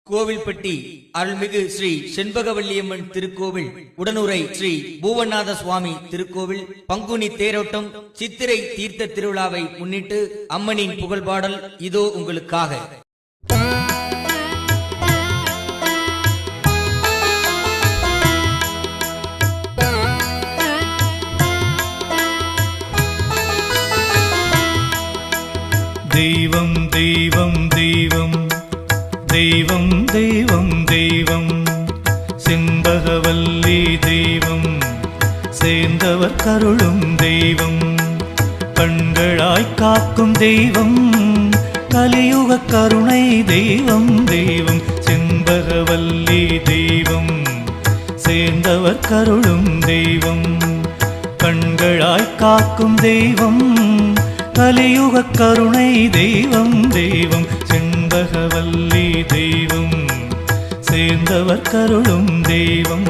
கோவில்பட்டி அருள்மிகு ஸ்ரீ செண்பகவல்லியம்மன் திருக்கோவில் உடனுரை ஸ்ரீ பூவநாத சுவாமி திருக்கோவில் பங்குனி தேரோட்டம் சித்திரை தீர்த்த திருவிழாவை முன்னிட்டு அம்மனின் புகழ்பாடல் இதோ உங்களுக்காக. தெய்வம் தெய்வம் தெய்வம் தெய்வம் தெய்வம் தெய்வம் செண்பகவல்லி தெய்வம் சேர்ந்தவர் கருளும் தெய்வம் கண்களாய் காக்கும் தெய்வம் கலியுக கருணை தெய்வம் தெய்வம் செண்பகவல்லி தெய்வம் சேர்ந்தவர் கருளும் தெய்வம் கண்களாய் காக்கும் தெய்வம் கலியுக கருணை தெய்வம் தெய்வம் செண்பகவல்லி தெய்வம் சேர்ந்தவர் கருளும் தெய்வம்.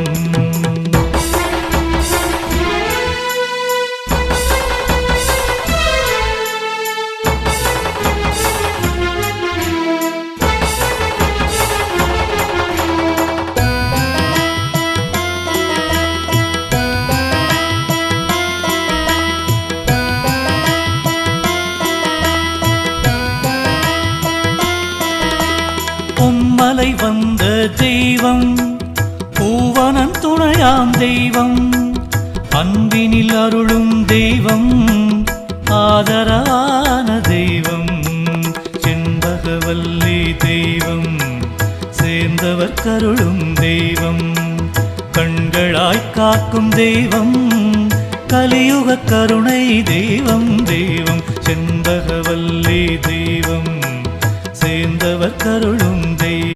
பொம்மலை வந்த தெய்வம் பூவனன் துணையாம் தெய்வம் அன்பினில் அருளும் தெய்வம் ஆதரவான தெய்வம் செண்பகவல்லி தெய்வம் சேர்ந்தவர் கருளும் தெய்வம் கண்களாய் காக்கும் தெய்வம் கலியுக கருணை தெய்வம் தெய்வம் செண்பகவல்லி தெய்வம் சேர்ந்தவர் கருளும்